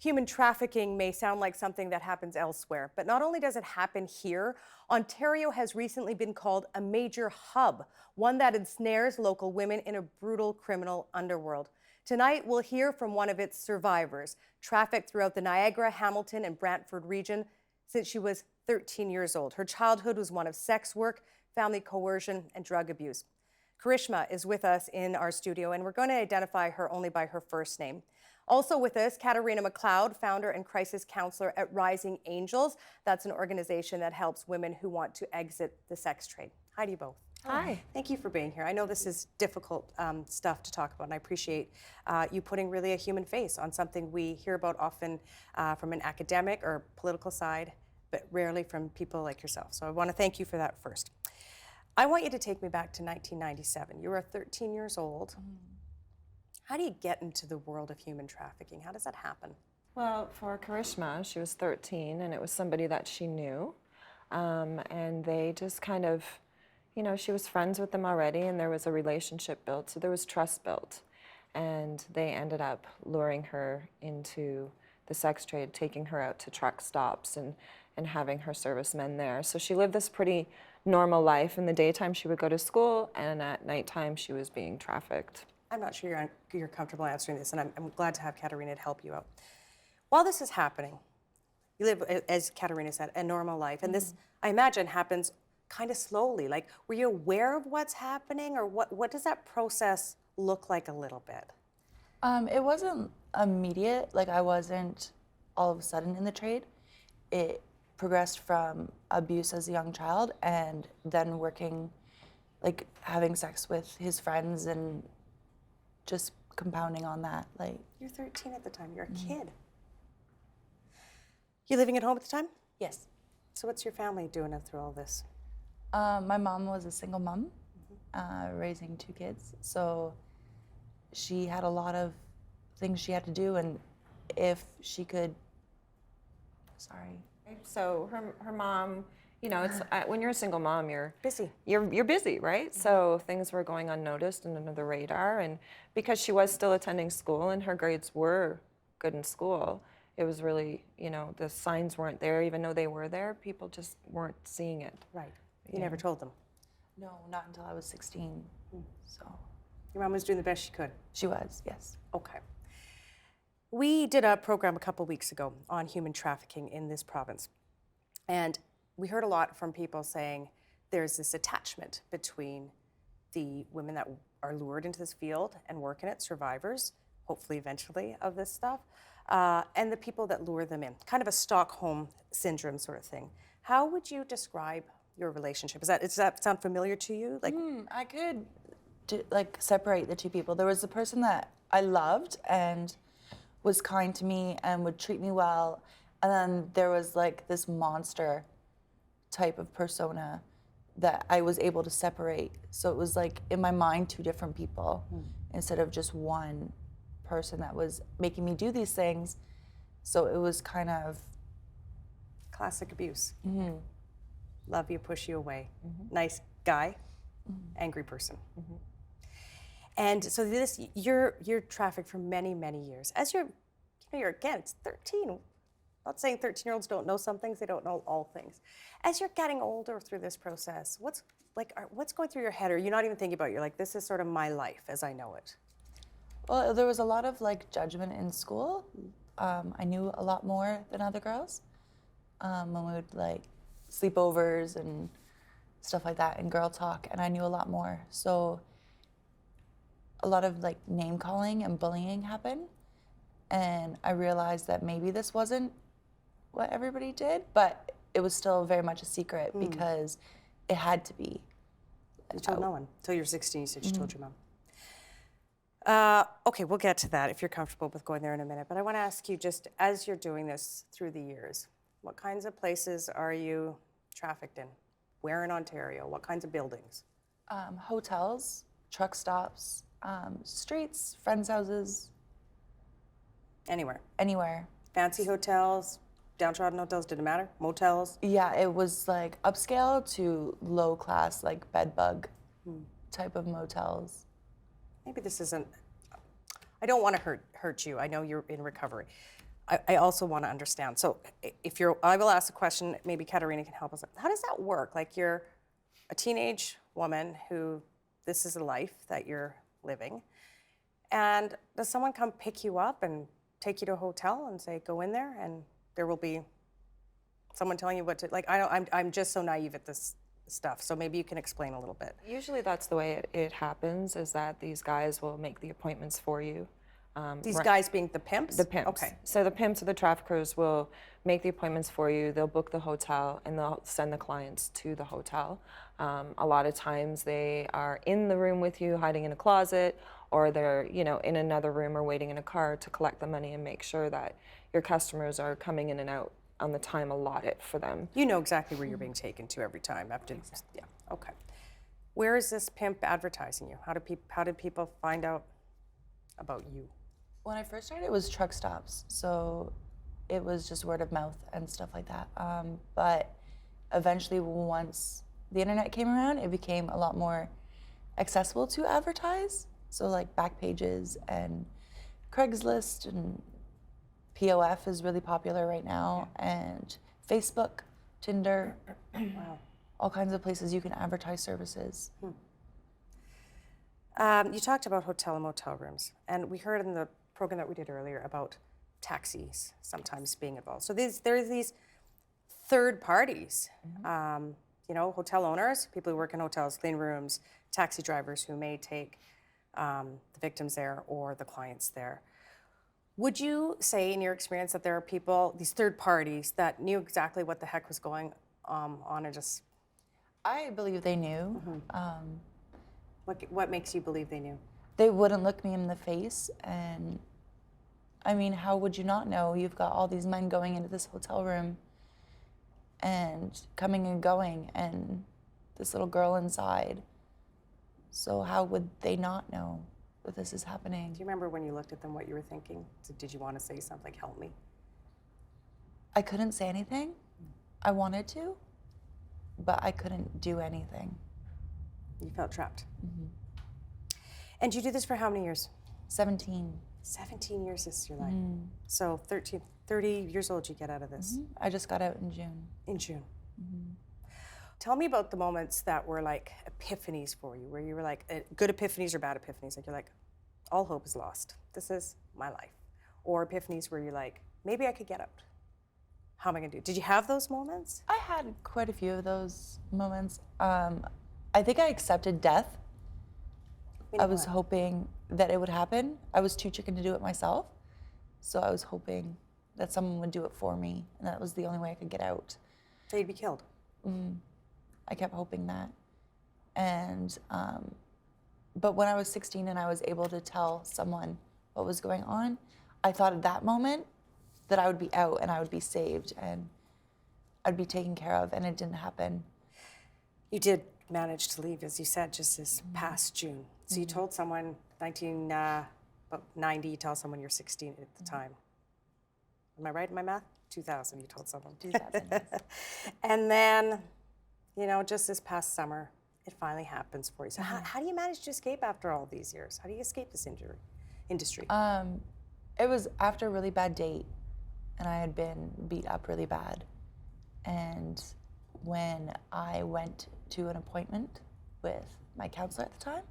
Human trafficking may sound like something that happens elsewhere, but not only does it happen here, Ontario has recently been called a major hub, one that ensnares local women in a brutal criminal underworld. Tonight, we'll hear from one of its survivors, trafficked throughout the Niagara, Hamilton, and Brantford region since she was 13 years old. Her childhood was one of sex work, family coercion, and drug abuse. Karishma is with us in our studio, and we're going to identify her only by her first name. Also with us, Katarina MacLeod, founder and crisis counselor at Rising Angels. That's an organization that helps women who want to exit the sex trade. Hi to you both. Hi. Thank you for being here. I know this is difficult stuff to talk about, and I appreciate you putting really a human face on something we hear about often from an academic or political side, but rarely from people like yourself. So I want to thank you for that first. I want you to take me back to 1997. You were 13 years old. How do you get into the world of human trafficking? How does that happen? Well, for Karishma, she was 13, and it was somebody that she knew. And they just kind of, she was friends with them already, and there was a relationship built, so there was trust built. And they ended up luring her into the sex trade, taking her out to truck stops and having her servicemen there. So she lived this pretty normal life. In the daytime, she would go to school, and at nighttime, she was being trafficked. I'm not sure you're comfortable answering this, and I'm glad to have Katarina to help you out. While this is happening, you live, as Katarina said, a normal life, and this, I imagine, happens kind of slowly. Like, were you aware of what's happening, or what does that process look like a little bit? It wasn't immediate. Like, I wasn't all of a sudden in the trade. It progressed from abuse as a young child, and then working, like having sex with his friends and just compounding on that. Like, You're 13 at the time. You're a kid. You living at home at the time? yes. So what's your family doing through all this? My mom was a single mom, raising 2 kids. So she had a lot of things she had to do, and if she could, So her mom, it's when you're a single mom, you're Busy. You're busy, right? So things were going unnoticed and under the radar, and because she was still attending school and her grades were good in school, it was really, the signs weren't there. Even though they were there, people just weren't seeing it. Right. You never told them. no, not until I was 16. So Your mom was doing the best she could. she was, yes. Okay. We did a program a couple weeks ago on human trafficking in this province. And we heard a lot from people saying there's this attachment between the women that are lured into this field and work in it, survivors, hopefully eventually, of this stuff, and the people that lure them in. Kind of a Stockholm syndrome sort of thing. How would you describe your relationship? Does that sound familiar to you? Like, I could separate the two people. There was the person that I loved and was kind to me and would treat me well, and then there was like this monster type of persona that I was able to separate. So it was like in my mind 2 different people instead of just one person that was making me do these things. So it was kind of classic abuse. Love you, push you away. Nice guy, angry person. And so you're trafficked for many, many years. As you're again, it's 13. I'm not saying 13-year-olds don't know some things, they don't know all things. As you're getting older through this process, what's going through your head? Or you're not even thinking about it, you're like, this is sort of my life as I know it. Well, there was a lot of judgment in school. I knew a lot more than other girls. When we would sleepovers and stuff like that and girl talk, and I knew a lot more. So a lot of name calling and bullying happened. And I realized that maybe this wasn't what everybody did, but it was still very much a secret because it had to be. You told no one. Until you're 16, you said you told your mom. Okay, we'll get to that if you're comfortable with going there in a minute. But I want to ask you, just as you're doing this through the years, what kinds of places are you trafficked in? Where in Ontario? What kinds of buildings? Hotels, truck stops, streets, friends' houses. Anywhere. Anywhere. Fancy hotels, downtrodden hotels, didn't matter? Motels? Yeah, it was upscale to low class, bed bug type of motels. Maybe this isn't, I don't want to hurt you. I know you're in recovery. I also want to understand. So if you're, I will ask a question, maybe Katarina can help us. How does that work? Like you're a teenage woman who, this is a life that you're living. And does someone come pick you up and take you to a hotel and say, go in there and there will be someone telling you what to, like, I'm just so naive at this stuff. So maybe you can explain a little bit. Usually that's the way it happens, is that these guys will make the appointments for you. These guys being the pimps? The pimps. Okay. So the pimps or the traffickers will make the appointments for you. They'll book the hotel and they'll send the clients to the hotel. A lot of times they are in the room with you, hiding in a closet, or they're, you know, in another room or waiting in a car to collect the money and make sure that your customers are coming in and out on the time allotted for them. You know exactly where you're being taken to every time. Yeah. Okay. Where is this pimp advertising you? How did people find out about you? When I first started, it was truck stops, so it was just word of mouth and stuff like that. But eventually, once the internet came around, it became a lot more accessible to advertise. So like back pages and Craigslist and POF is really popular right now, and Facebook, Tinder, Wow. all kinds of places you can advertise services. You talked about hotel and motel rooms, and we heard in the program that we did earlier about taxis sometimes being involved. So there are these third parties, you know, hotel owners, people who work in hotels, clean rooms, taxi drivers who may take the victims there or the clients there. Would you say, in your experience, that there are people, these third parties, that knew exactly what the heck was going on and just... I believe they knew. What makes you believe they knew? They wouldn't look me in the face, and I mean, how would you not know? You've got all these men going into this hotel room and coming and going, and this little girl inside. So how would they not know that this is happening? Do you remember when you looked at them what you were thinking? Did you want to say something like, help me? I couldn't say anything. I wanted to, but I couldn't do anything. You felt trapped. And you do this for how many years? 17. 17 years is your life. So 30 years old you get out of this. I just got out in June. In June. Tell me about the moments that were like epiphanies for you, where you were like, good epiphanies or bad epiphanies, like you're like, all hope is lost. This is my life. Or epiphanies where you're like, maybe I could get out. How am I gonna do? Did you have those moments? I had quite a few of those moments. I think I accepted death. I was hoping that it would happen. I was too chicken to do it myself. So I was hoping that someone would do it for me, and that was the only way I could get out. So you'd be killed. I kept hoping that. And, but when I was 16 and I was able to tell someone what was going on, I thought at that moment that I would be out and I would be saved and I'd be taken care of, and it didn't happen. You did manage to leave, as you said, just this past June. So you told someone, 1990, you tell someone you're 16 at the time. Am I right in my math? 2000, you told someone. 2000. And then, you know, just this past summer, it finally happens for you. So how do you manage to escape after all these years? How do you escape this industry? It was after a really bad date, and I had been beat up really bad. And when I went to an appointment with my counselor at the time,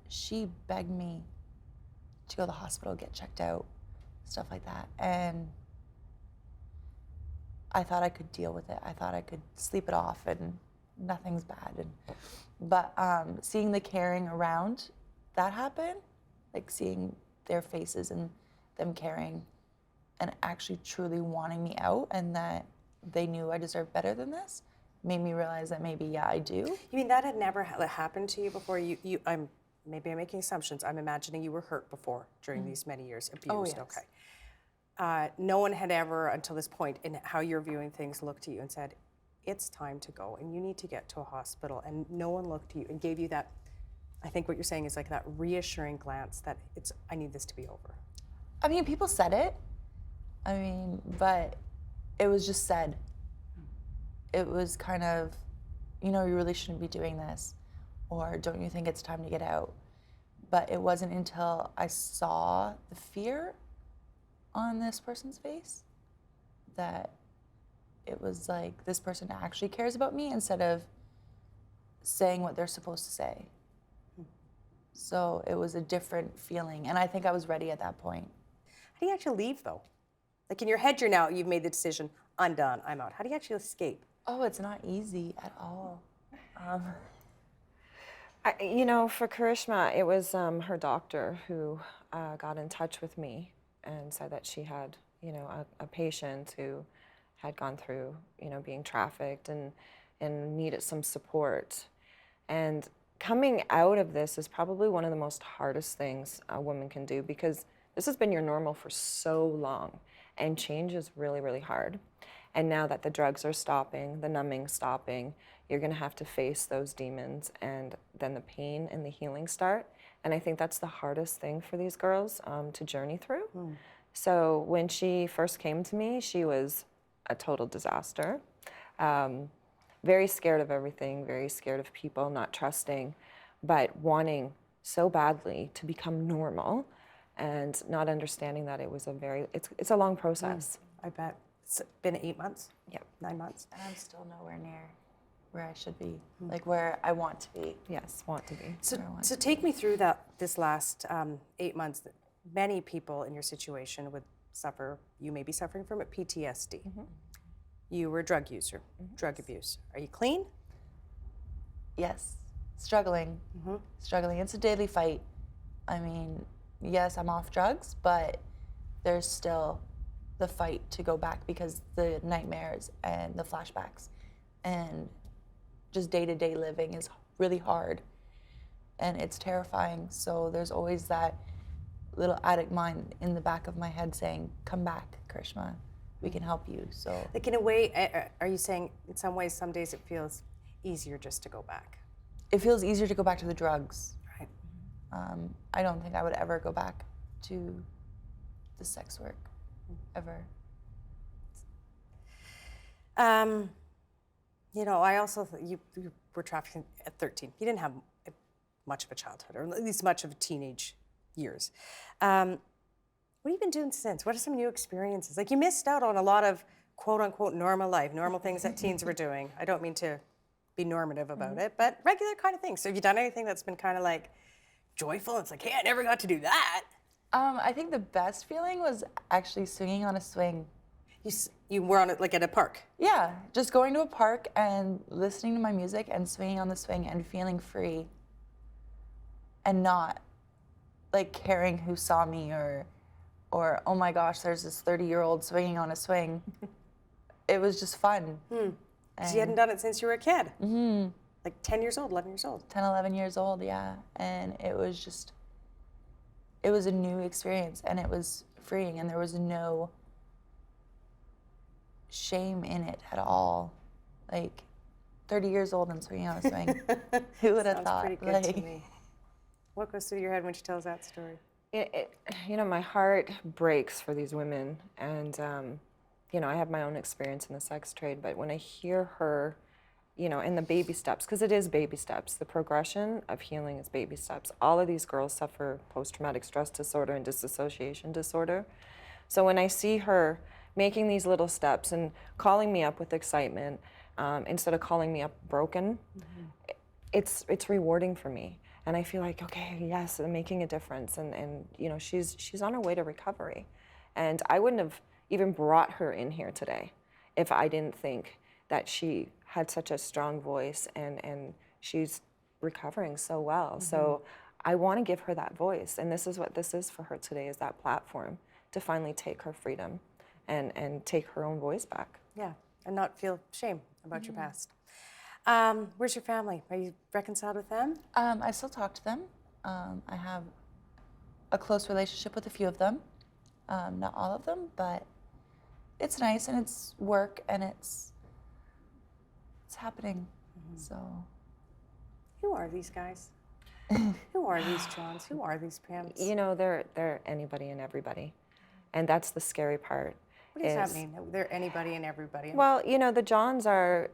she begged me to go to the hospital, get checked out, stuff like that. And I thought I could deal with it. I thought I could sleep it off and nothing's bad. But seeing the caring around that happen, like seeing their faces and them caring and actually truly wanting me out, and that they knew I deserved better than this, made me realize that maybe, yeah, I do. You mean that had never happened to you before? Maybe I'm making assumptions. I'm imagining you were hurt before during these many years, abused. Oh, yes. Okay. No one had ever, until this point, in how you're viewing things, looked to you and said, it's time to go and you need to get to a hospital. And no one looked to you and gave you that, I think what you're saying is like that reassuring glance that I need this to be over. I mean, people said it. But it was just said. It was kind of, you know, you really shouldn't be doing this, or don't you think it's time to get out? But it wasn't until I saw the fear on this person's face, that it was like this person actually cares about me instead of saying what they're supposed to say. So it was a different feeling, and I think I was ready at that point. How do you actually leave, though? Like in your head, you've made the decision, I'm done, I'm out. How do you actually escape? Oh, it's not easy at all. You know, for Karishma, it was her doctor who got in touch with me and said that she had, you know, a patient who had gone through, you know, being trafficked and needed some support. And coming out of this is probably one of the most hardest things a woman can do, because this has been your normal for so long, and change is really, really hard. And now that the drugs are stopping, the numbing stopping, you're gonna have to face those demons, and then the pain and the healing start. And I think that's the hardest thing for these girls to journey through. So when she first came to me, she was a total disaster. Very scared of everything, very scared of people, not trusting, but wanting so badly to become normal and not understanding that it was it's a long process. I bet. It's been 8 months? Yep. 9 months? And I'm still nowhere near where I should be, like where I want to be. Yes, want to be. So take me through this last 8 months. Many people in your situation would suffer, you may be suffering from it, PTSD. You were a drug user, drug abuse. Are you clean? Yes, struggling, struggling. It's a daily fight. I mean, yes, I'm off drugs, but there's still the fight to go back because the nightmares and the flashbacks and just day-to-day living is really hard and it's terrifying. So there's always that little addict mind in the back of my head saying, come back, Karishma, we can help you. So, Like in a way, are you saying in some ways, some days it feels easier just to go back? it feels easier to go back to the drugs. Right. I don't think I would ever go back to the sex work, ever. You know, I also, you were trafficking at 13. You didn't have much of a childhood, or at least much of teenage years. What have you been doing since? What are some new experiences? Like, you missed out on a lot of quote unquote normal life, normal things that teens were doing. I don't mean to be normative about it, but regular kind of things. So have you done anything that's been kind of like joyful? It's like, hey, I never got to do that. I think the best feeling was actually swinging on a swing. You were on it like at a park. Yeah, just going to a park and listening to my music and swinging on the swing and feeling free and not like caring who saw me or oh my gosh, there's this 30-year-old swinging on a swing. It was just fun. Because you hadn't done it since you were a kid. Like 10 years old, 11 years old. 10, 11 years old, yeah. And it was a new experience and it was freeing and there was no shame in it at all. Like 30 years old and swinging on a swing. Who would have thought? Sounds pretty good to me. What goes through your head when she tells that story? You know, my heart breaks for these women, and you know, I have my own experience in the sex trade, but when I hear her, you know, in the baby steps, because it is baby steps, the progression of healing is baby steps. All of these girls suffer post-traumatic stress disorder and dissociation disorder. So when I see her making these little steps and calling me up with excitement, instead of calling me up broken, it's rewarding for me. And I feel like, okay, yes, I'm making a difference. And you know, she's on her way to recovery. And I wouldn't have even brought her in here today if I didn't think that she had such a strong voice and she's recovering so well. So I want to give her that voice. And this is what this is for her today, is that platform to finally take her freedom and take her own voice back. Yeah, and not feel shame about your past. Where's your family? Are you reconciled with them? I still talk to them. I have a close relationship with a few of them. Not all of them, but it's nice and it's work and it's happening. So, Who are these guys? Who are these Johns? Who are these Pams? You know, they're anybody and everybody. And that's the scary part. What does that mean? They're anybody and everybody. Well, you know, the Johns are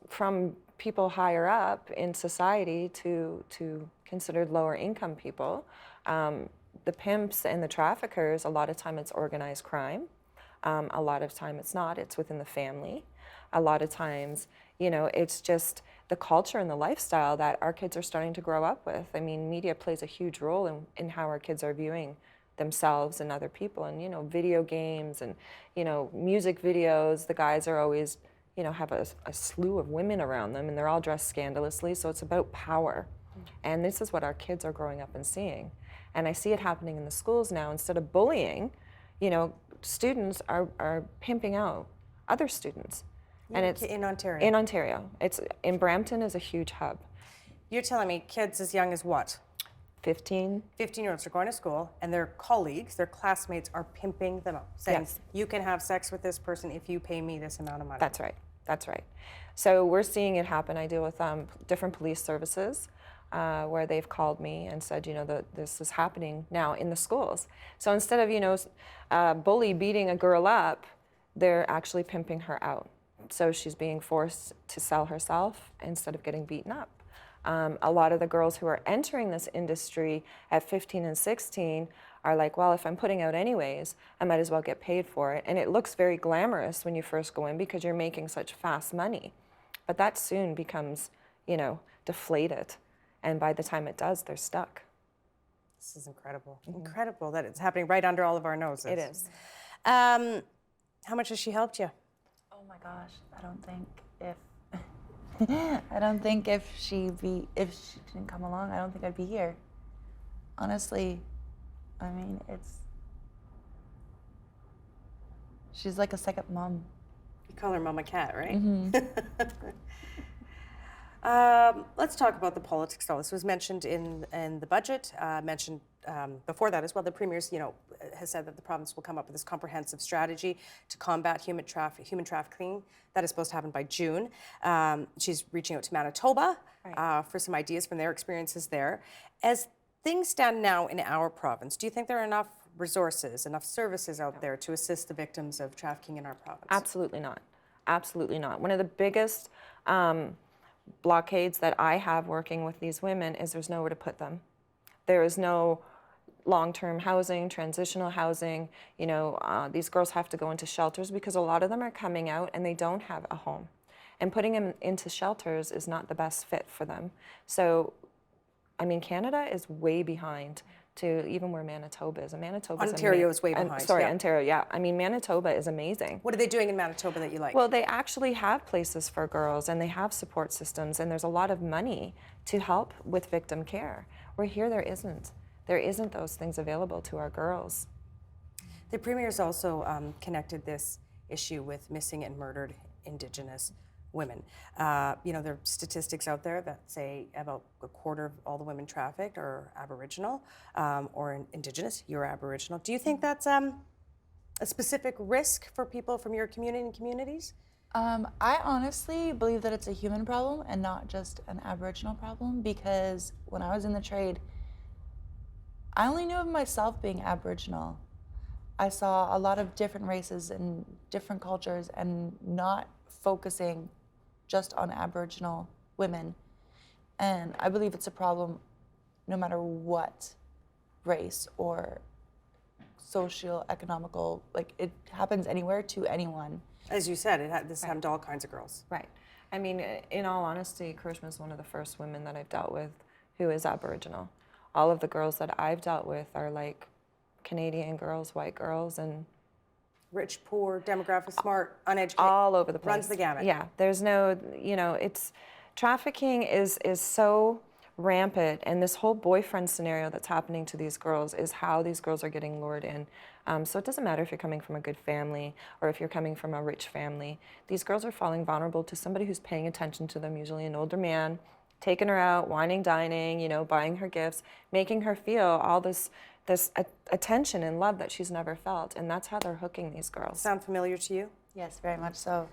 from people higher up in society to considered lower income people. the pimps and the traffickers, a lot of time it's organized crime. A lot of time it's not, it's within the family. A lot of times, it's just the culture and the lifestyle that our kids are starting to grow up with. I mean, media plays a huge role in how our kids are viewing themselves and other people, and video games and music videos. The guys are always have a slew of women around them, and they're all dressed scandalously, so it's about power. And this is what our kids are growing up and seeing. And I see it happening in the schools now. Instead of bullying, students are pimping out other students. And it's in Ontario. In Ontario. In Brampton is a huge hub. You're telling me kids as young as what? 15. 15-year-olds are going to school, and their colleagues, their classmates, are pimping them up, saying, Yes. you can have sex with this person if you pay me this amount of money. That's right. That's right. So we're seeing it happen. I deal with different police services where they've called me and said, this is happening now in the schools. So instead of, a bully beating a girl up, they're actually pimping her out. So she's being forced to sell herself instead of getting beaten up. A lot of the girls who are entering this industry at 15 and 16 are like, well, if I'm putting out anyways, I might as well get paid for it. And it looks very glamorous when you first go in because you're making such fast money. But that soon becomes, deflated. And by the time it does, they're stuck. This is incredible. Incredible that it's happening right under all of our noses. It is. How much has she helped you? Oh my gosh, I don't think if she didn't come along, I don't think I'd be here. Honestly, I mean, she's like a second mom. You call her Mama Cat, right? Let's talk about the politics, though. This was mentioned in the budget, mentioned before that as well. The Premier's, has said that the province will come up with this comprehensive strategy to combat human trafficking. That is supposed to happen by June. She's reaching out to Manitoba for some ideas from their experiences there. As things stand now in our province, do you think there are enough resources, enough services out there to assist the victims of trafficking in our province? Absolutely not. Absolutely not. One of the biggest blockades that I have working with these women is there's nowhere to put them. There is no long-term housing, transitional housing. These girls have to go into shelters because a lot of them are coming out and they don't have a home. And putting them into shelters is not the best fit for them. So, Canada is way behind to even where Manitoba is. And Ontario is way behind. Ontario, yeah. Manitoba is amazing. What are they doing in Manitoba that you like? Well, they actually have places for girls and they have support systems and there's a lot of money to help with victim care. Where here there isn't. There isn't those things available to our girls. The Premier's also connected this issue with missing and murdered Indigenous women. There are statistics out there that say about a quarter of all the women trafficked are Aboriginal or Indigenous. You're Aboriginal. Do you think that's a specific risk for people from your community and communities? I honestly believe that it's a human problem and not just an Aboriginal problem, because when I was in the trade, I only knew of myself being Aboriginal. I saw a lot of different races and different cultures and not focusing just on Aboriginal women. And I believe it's a problem no matter what race or socio-economical, it happens anywhere to anyone. As you said, this happened to all kinds of girls. Right. In all honesty, Karishma is one of the first women that I've dealt with who is Aboriginal. All of the girls that I've dealt with are like Canadian girls, white girls, and rich, poor, demographic, smart, uneducated. All over the place. Runs the gamut. Yeah, there's no, it's, trafficking is so rampant, and this whole boyfriend scenario that's happening to these girls is how these girls are getting lured in. So it doesn't matter if you're coming from a good family or if you're coming from a rich family. These girls are falling vulnerable to somebody who's paying attention to them, usually an older man, taking her out, wining, dining, buying her gifts, making her feel all this attention and love that she's never felt, and that's how they're hooking these girls. Sound familiar to you? Yes, very much so.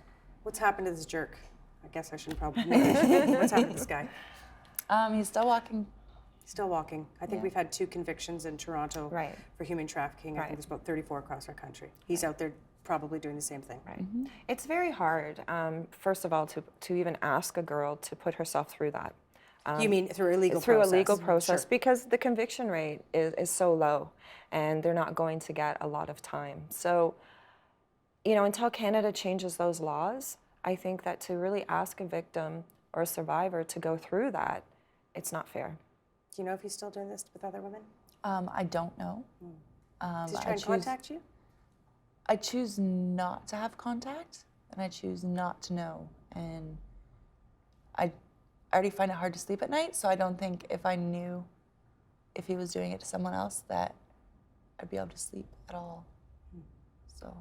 What's happened to this jerk? I guess I shouldn't probably know. What's happened to this guy? He's still walking. Still walking. I think we've had 2 convictions in Toronto for human trafficking. I think there's about 34 across our country. He's out there probably doing the same thing. Right. It's very hard, first of all, to even ask a girl to put herself through that. You mean through a legal through process? a legal process, Sure. because the conviction rate is so low, and they're not going to get a lot of time. So, you know, until Canada changes those laws, I think that to really ask a victim or a survivor to go through that, it's not fair. Do you know if he's still doing this with other women? I don't know. Does he try and contact you? I choose not to have contact, and I choose not to know. And I already find it hard to sleep at night, so I don't think if I knew if he was doing it to someone else that I'd be able to sleep at all. So.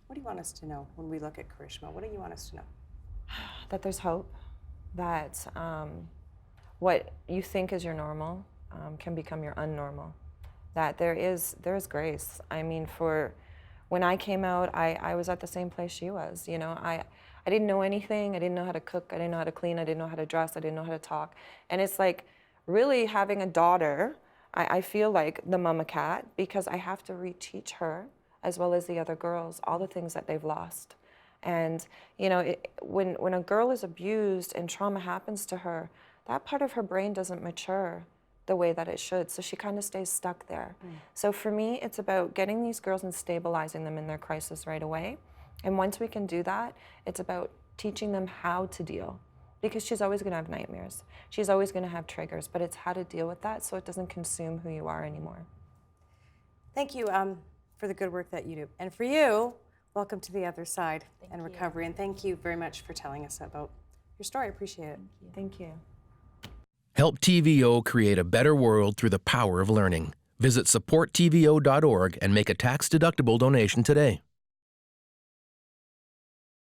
What do you want us to know when we look at Karishma? What do you want us to know? That there's hope, that what you think is your normal can become your unnormal, that there is grace. I mean, when I came out, I was at the same place she was. You know, I didn't know anything. I didn't know how to cook. I didn't know how to clean. I didn't know how to dress. I didn't know how to talk. And it's like really having a daughter, I feel like the mama cat, because I have to reteach her, as well as the other girls, all the things that they've lost. And you know, when a girl is abused and trauma happens to her, that part of her brain doesn't mature the way that it should, so she kind of stays stuck there. So for me, it's about getting these girls and stabilizing them in their crisis right away. And once we can do that, it's about teaching them how to deal, because she's always going to have nightmares. She's always going to have triggers, but it's how to deal with that so it doesn't consume who you are anymore. Thank you for the good work that you do. And for you, welcome to the other side and recovery. And thank you very much for telling us about your story. I appreciate it. Thank you. Help TVO create a better world through the power of learning. Visit supporttvo.org and make a tax-deductible donation today.